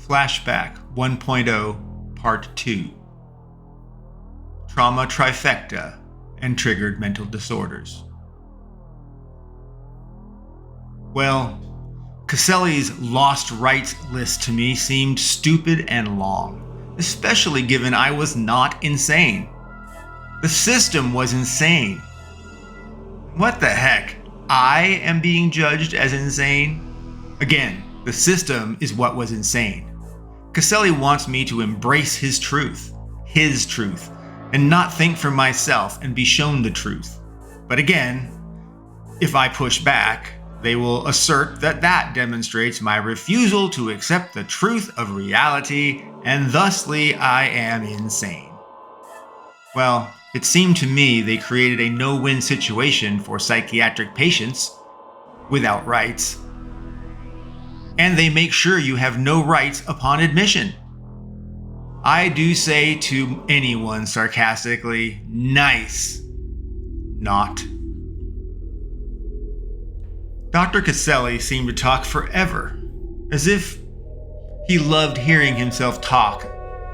Flashback 1.0 Part 2. Trauma Trifecta and Triggered Mental Disorders. Well, Caselli's lost rights list to me seemed stupid and long, especially given I was not insane. The system was insane. What the heck? I am being judged as insane? Again, the system is what was insane. Caselli wants me to embrace his truth, and not think for myself and be shown the truth. But again, if I push back, they will assert that that demonstrates my refusal to accept the truth of reality, and thusly I am insane. Well, it seemed to me they created a no-win situation for psychiatric patients without rights. And they make sure you have no rights upon admission. I do say to anyone sarcastically, nice. Not. Dr. Caselli seemed to talk forever, as if he loved hearing himself talk.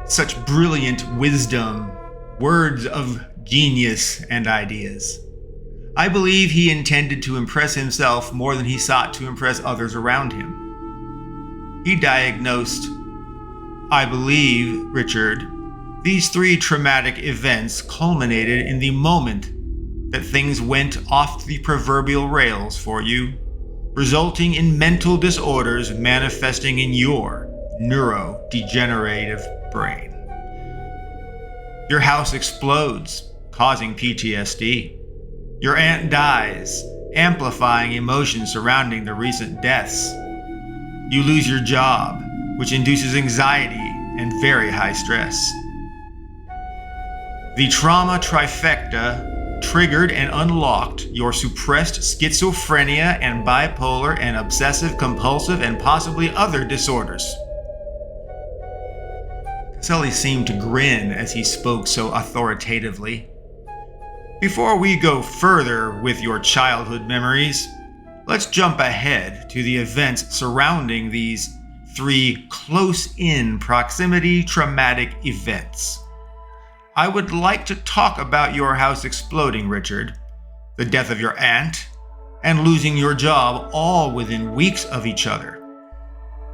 Such brilliant wisdom, words of genius and ideas. I believe he intended to impress himself more than he sought to impress others around him. He diagnosed, I believe, Richard, these 3 traumatic events culminated in the moment that things went off the proverbial rails for you, resulting in mental disorders manifesting in your neurodegenerative brain. Your house explodes, causing PTSD. Your aunt dies, amplifying emotions surrounding the recent deaths. You lose your job, which induces anxiety and very high stress. The trauma trifecta triggered and unlocked your suppressed schizophrenia and bipolar and obsessive compulsive and possibly other disorders. Caselli seemed to grin as he spoke so authoritatively. Before we go further with your childhood memories, let's jump ahead to the events surrounding these 3 close-in proximity traumatic events. I would like to talk about your house exploding, Richard, the death of your aunt, and losing your job all within weeks of each other.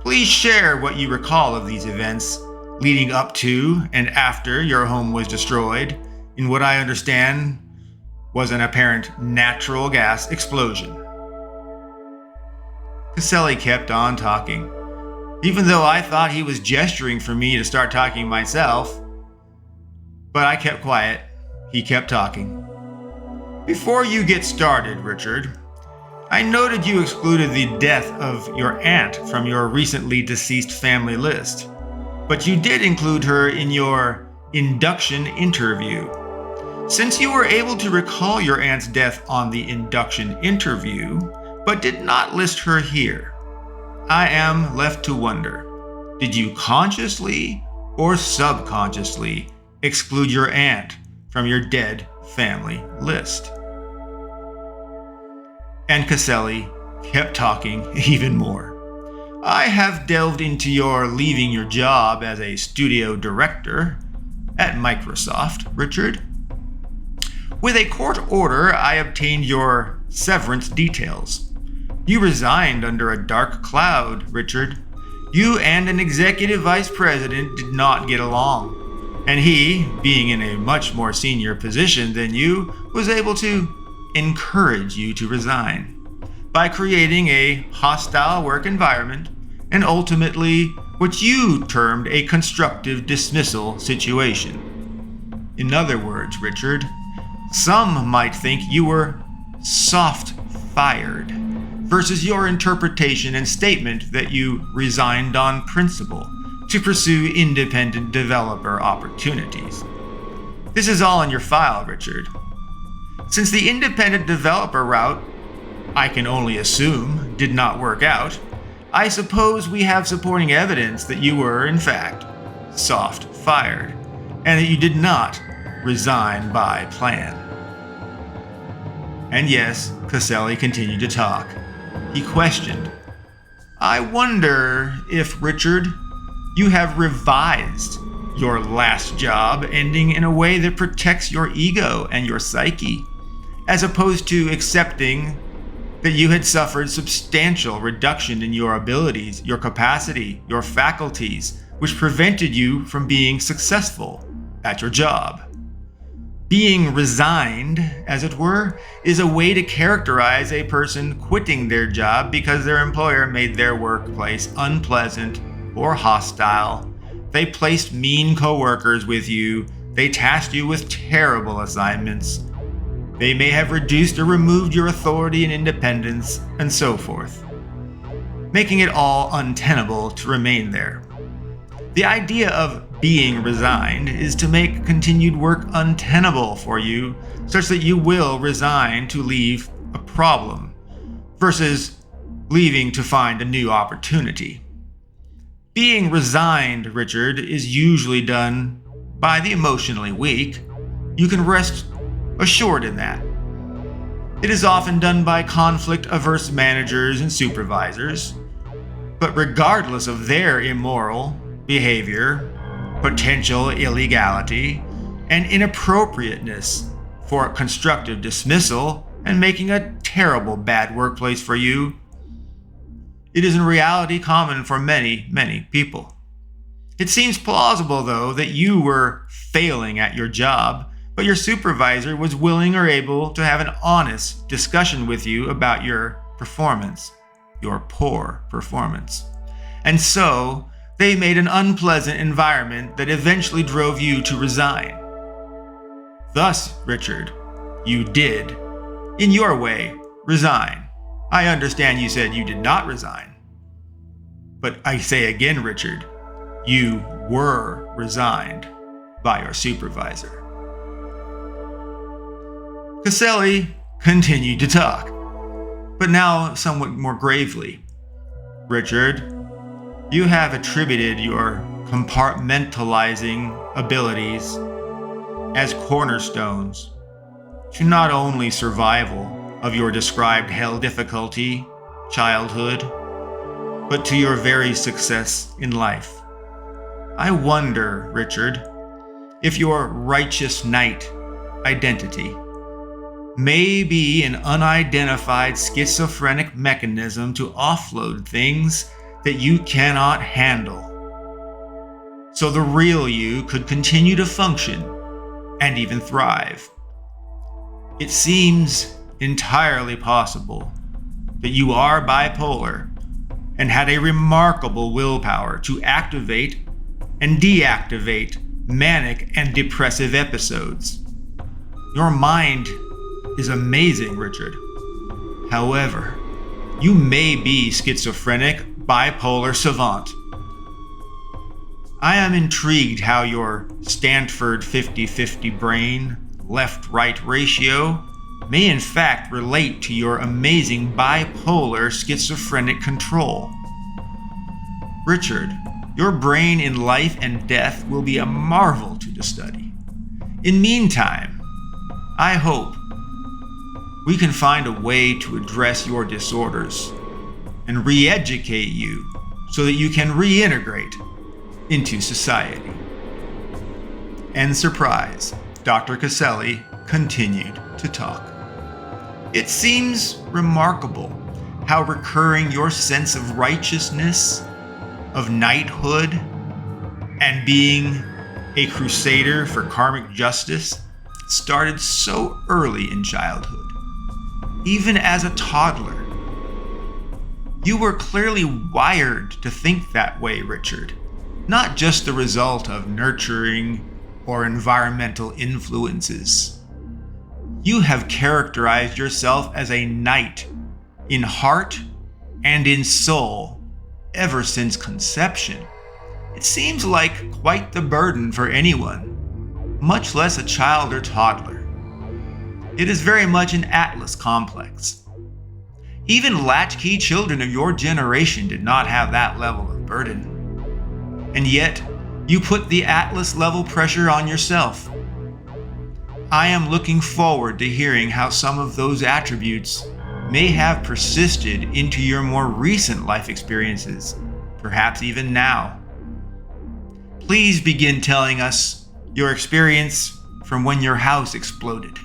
Please share what you recall of these events leading up to and after your home was destroyed in what I understand was an apparent natural gas explosion. Caselli kept on talking, even though I thought he was gesturing for me to start talking myself. But I kept quiet. He kept talking. Before you get started, Richard, I noted you excluded the death of your aunt from your recently deceased family list, but you did include her in your induction interview. Since you were able to recall your aunt's death on the induction interview, but did not list her here, I am left to wonder, did you consciously or subconsciously exclude your aunt from your dead family list? And Caselli kept talking even more. I have delved into your leaving your job as a studio director at Microsoft, Richard. With a court order, I obtained your severance details. You resigned under a dark cloud, Richard. You and an executive vice president did not get along, and he, being in a much more senior position than you, was able to encourage you to resign by creating a hostile work environment and ultimately what you termed a constructive dismissal situation. In other words, Richard, some might think you were soft-fired versus your interpretation and statement that you resigned on principle to pursue independent developer opportunities. This is all in your file, Richard. Since the independent developer route, I can only assume, did not work out, I suppose we have supporting evidence that you were, in fact, soft-fired, and that you did not resign by plan. And yes, Caselli continued to talk. He questioned, I wonder if, Richard, You have revised your last job ending in a way that protects your ego and your psyche, as opposed to accepting that you had suffered substantial reduction in your abilities, your capacity, your faculties, which prevented you from being successful at your job. Being resigned, as it were, is a way to characterize a person quitting their job because their employer made their workplace unpleasant or hostile. They placed mean coworkers with you. They tasked you with terrible assignments. They may have reduced or removed your authority and independence, and so forth, making it all untenable to remain there. The idea of being resigned is to make continued work untenable for you, such that you will resign to leave a problem, versus leaving to find a new opportunity. Being resigned, Richard, is usually done by the emotionally weak. You can rest assured in that. It is often done by conflict-averse managers and supervisors, but regardless of their immoral behavior, potential illegality, and inappropriateness for constructive dismissal and making a terrible bad workplace for you, it is in reality common for many, many people. It seems plausible, though, that you were failing at your job, but your supervisor was willing or able to have an honest discussion with you about your performance, your poor performance. And so, they made an unpleasant environment that eventually drove you to resign. Thus, Richard, you did, in your way, resign. I understand you said you did not resign. But I say again, Richard, you were resigned by your supervisor. Caselli continued to talk, but now somewhat more gravely. Richard, you have attributed your compartmentalizing abilities as cornerstones to not only survival of your described hell difficulty, childhood, but to your very success in life. I wonder, Richard, if your righteous knight identity may be an unidentified schizophrenic mechanism to offload things that you cannot handle, so the real you could continue to function and even thrive. It seems entirely possible that you are bipolar and had a remarkable willpower to activate and deactivate manic and depressive episodes. Your mind is amazing, Richard. However, you may be schizophrenic, bipolar savant. I am intrigued how your Stanford 50-50 brain left-right ratio may in fact relate to your amazing bipolar schizophrenic control. Richard, your brain in life and death will be a marvel to study. In meantime, I hope we can find a way to address your disorders and re-educate you so that you can reintegrate into society. And surprise, Dr. Caselli continued to talk. It seems remarkable how recurring your sense of righteousness, of knighthood, and being a crusader for karmic justice started so early in childhood. Even as a toddler, you were clearly wired to think that way, Richard, not just the result of nurturing or environmental influences. You have characterized yourself as a knight in heart and in soul ever since conception. It seems like quite the burden for anyone, much less a child or toddler. It is very much an Atlas complex. Even latchkey children of your generation did not have that level of burden. And yet, you put the Atlas level pressure on yourself. I am looking forward to hearing how some of those attributes may have persisted into your more recent life experiences, perhaps even now. Please begin telling us your experience from when your house exploded.